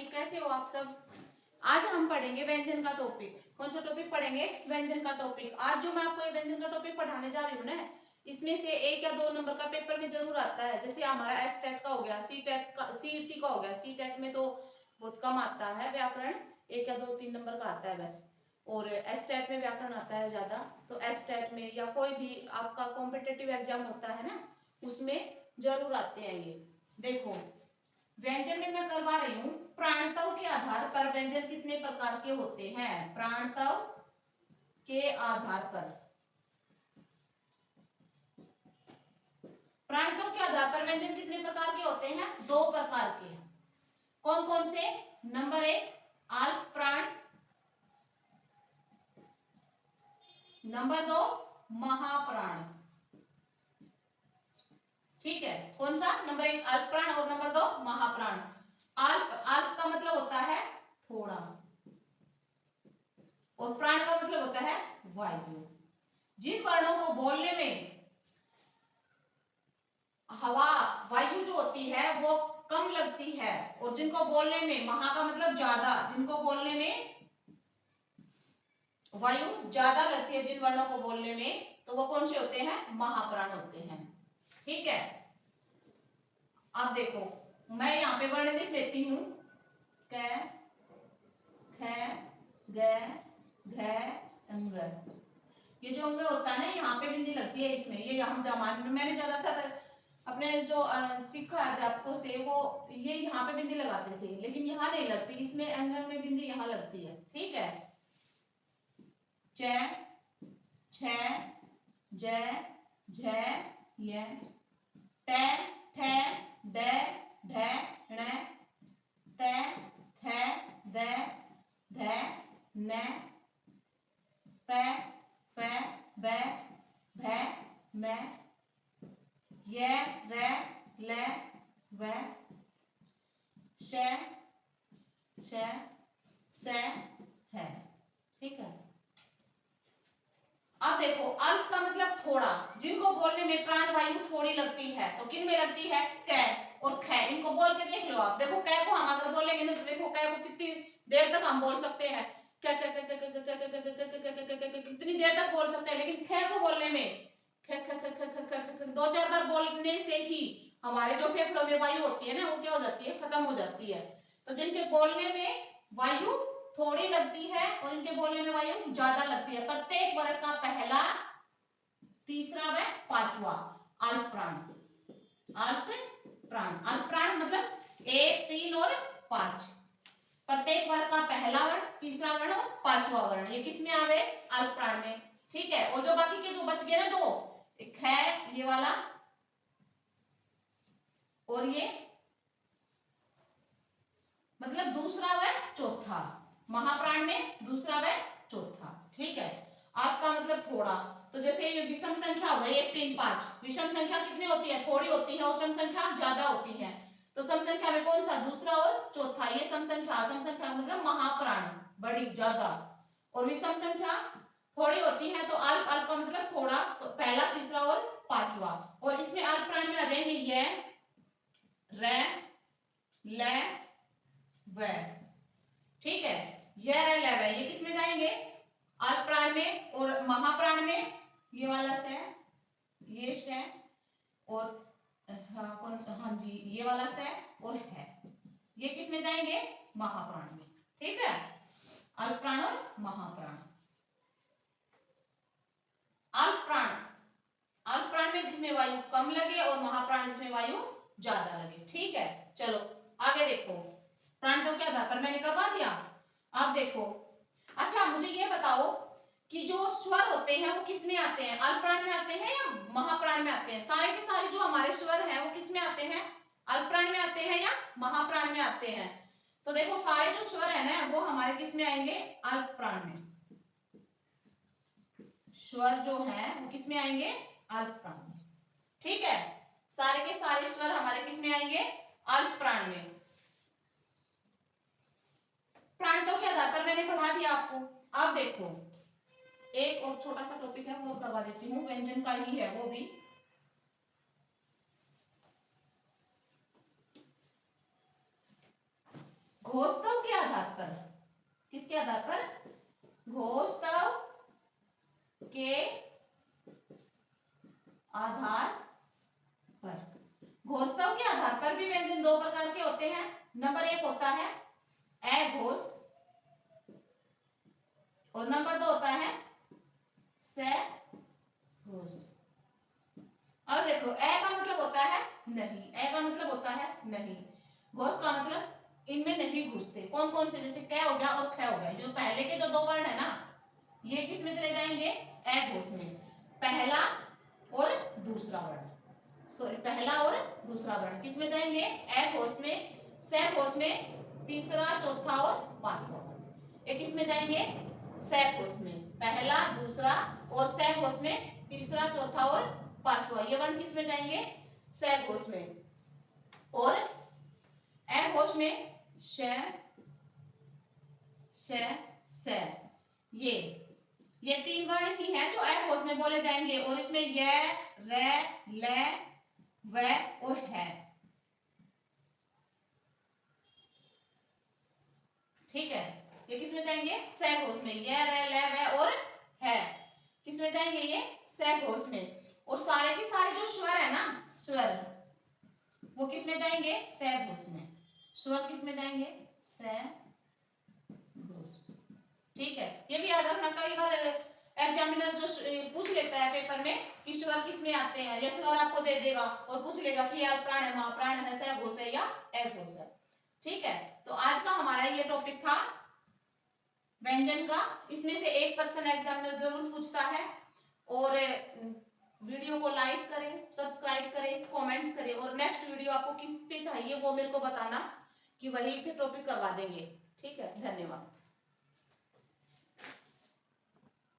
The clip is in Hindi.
कैसे हो आप सब। आज हम पढ़ेंगे व्यंजन का टॉपिक। कौन सा टॉपिक पढ़ेंगे? व्यंजन का टॉपिक। आज जो मैं आपको ये व्यंजन का टॉपिक पढ़ाने जा रही हूँ ना, इसमें से 1 या 2 नंबर का पेपर में जरूर आता है। जैसे हमारा एस टेट का हो गया, सी टेट का, सीईटी का हो गया। सी टेट में तो बहुत कम आता है व्याकरण, 1 या 2 3 नंबर का आता है बस। और एस टेट में व्याकरण आता है ज्यादा। तो एस टेट में या कोई भी आपका कॉम्पिटेटिव एग्जाम होता है ना, उसमें जरूर आते हैं ये। देखो, व्यंजन में मैं करवा रही हूँ, प्राणतव के आधार पर व्यंजन कितने प्रकार के होते हैं। प्राणतव के आधार पर, प्राणतव के आधार पर व्यंजन कितने प्रकार के होते हैं? 2 प्रकार के। कौन कौन से? नंबर 1 अल्प प्राण, नंबर 2 महाप्राण। ठीक है, कौन सा? नंबर 1 अल्प प्राण और नंबर 2 महाप्राण। अल्प, अल्प का मतलब होता है थोड़ा, और प्राण का मतलब होता है वायु। जिन वर्णों को बोलने में हवा, वायु जो होती है वो कम लगती है, और जिनको बोलने में, महा का मतलब ज्यादा, जिनको बोलने में वायु ज्यादा लगती है, जिन वर्णों को बोलने में, तो वो कौन से होते हैं? महाप्राण होते हैं। ठीक है, अब देखो मैं यहाँ पे वर्ण लिख लेती हूँ। क, ख, ग, घ, अंग। ये जो अंग होता है ना, यहाँ पे बिंदी लगती है इसमें। ये हम जमान मैंने ज्यादातर अपने जो सीखा है अध्यापकों से, वो ये यहाँ पे बिंदी लगाते थे, लेकिन यहाँ नहीं लगती। इसमें अंग में बिंदी यहाँ लगती है। ठीक है, च, छ, ज, झ, य, ट, ठ, ड, ढ, ण, त, थ, द, ध, न, प, फ, ब, भ, म, य, र, ल, व, श, श, स, है। ठीक है, अब देखो, अल्प का मतलब थोड़ा, जिनको बोलने में प्राण वायु थोड़ी लगती है, तो किन में लगती है? क और ख। इनको बोल के देख लो आप। देखो क को हम अगर बोलेंगे ना, तो देखो क को कितनी देर तक हम बोल सकते हैं। कितनी देर तक बोल सकते हैं, लेकिन ख को बोलने में दो चार बार बोलने से ही हमारे जो फेफड़ों में वायु होती है ना, वो क्या हो जाती है? खत्म हो जाती है। तो जिनके बोलने में वायु थोड़ी लगती है और इनके बोलने में वायु ज्यादा लगती है, प्रत्येक वर्ग का पहला, तीसरा व पांचवा अल्प प्राण। अल्प प्राण, अल्प प्राण मतलब 1 3 और 5। प्रत्येक वर्ग का पहला वर्ण, तीसरा वर्ण और पांचवा वर्ण, ये किसमें आ गए? अल्प प्राण में। ठीक है, और जो बाकी के जो बच गए ना 2, एक है ये वाला और ये, मतलब दूसरा व चौथा। महाप्राण में दूसरा व चौथा। ठीक है, आपका मतलब थोड़ा। तो जैसे ये विषम संख्या हो गई 1 3 5, विषम संख्या कितनी होती है? थोड़ी होती है, और सम संख्या ज्यादा होती है। तो सम संख्या में कौन सा? दूसरा और चौथा। ये सम संख्या, सम संख्या मतलब महाप्राण, बड़ी ज्यादा। और विषम संख्या थोड़ी होती है, तो अल्प, अल्प का मतलब थोड़ा, तो पहला, तीसरा और पांचवा। और इसमें अल्प प्राण में आ जाएंगे ये, र, ल, व। ठीक है, यह रह ल, व, ये किसमें जाएंगे? अल्प प्राण में। और महाप्राण में ये वाला श, ये श, और हाँ कौन सा? हाँ जी, ये वाला स और है, ये किसमें जाएंगे? महाप्राण में। ठीक है, अल्प प्राण और महाप्राण। अल्प प्राण, अल्प प्राण में जिसमें वायु कम लगे, और महाप्राण जिसमें वायु ज्यादा लगे। ठीक है, चलो आगे देखो। प्राणतव के आधार पर मैंने करवा दिया। अब देखो, अच्छा मुझे ये बताओ कि जो स्वर होते हैं वो किसमें आते हैं? अल्प प्राण में आते हैं या महाप्राण में आते हैं? सारे के सारे जो हमारे स्वर हैं वो किसमें आते हैं? अल्प प्राण में आते हैं या महाप्राण में आते हैं? तो देखो, सारे जो स्वर है ना, वो हमारे किसमें आएंगे? अल्प प्राण में। स्वर जो है वो किसमें आएंगे? अल्प प्राण में। ठीक है, सारे के सारे स्वर हमारे किसमें आएंगे? अल्प प्राण में। प्राणतों के आधार पर मैंने पढ़ा दिया आपको। अब देखो, एक और छोटा सा टॉपिक है वो करवा देती हूँ, व्यंजन का ही है वो भी। घोषतव के आधार पर, किसके आधार पर? घोषतव के आधार पर। घोषतव के आधार पर भी व्यंजन दो प्रकार के होते हैं। नंबर एक होता है अघोष और नंबर दो होता है सघोष। अब देखो ए का मतलब होता है नहीं, ए का मतलब होता है नहीं, घोष का मतलब इनमें नहीं घुसते। कौन कौन से? जैसे क हो गया और ख हो गया, जो पहले के जो दो वर्ण है ना, ये किस में चले जाएंगे? अघोष में। पहला और दूसरा वर्ण, सॉरी पहला और दूसरा वर्ण किस में जाएंगे? अघोष में। सघोष में तीसरा, चौथा और पांचवा वर्ण, ये किस में जाएंगे? सघोष में। पहला, दूसरा और सघोष में तीसरा, चौथा और पांचवा, ये वर्ण किस में जाएंगे? सघोष में। और अघोष में श, स, ये तीन वर्ण ही हैं जो अघोष में बोले जाएंगे। और इसमें य, र, ल, व और है। ठीक है, ये किस में जाएंगे? सघोष में। य, र, ल, व और है किस में जाएंगे? ये सघोष में। और सारे के सारे जो स्वर है ना, स्वर, वो किस में जाएंगे? सघोष में। स्वर किस में जाएंगे? सघोष। ठीक है, ये भी याद रखना, कई बार एग्जामिनर जो पूछ लेता है पेपर में कि स्वर किस में आते हैं, ये स्वर आपको दे देगा और पूछ लेगा कि यार प्राण है, महाप्राण है, सघोष है या अघोष है। ठीक है, तो आज का हमारा ये टॉपिक था व्यंजन का। इसमें से 1% एग्जामिनर जरूर पूछता है। और वीडियो को लाइक करें, सब्सक्राइब करें, कमेंट्स करें, और नेक्स्ट वीडियो आपको किस पे चाहिए वो मेरे को बताना, कि वही पे टॉपिक करवा देंगे। ठीक है, धन्यवाद।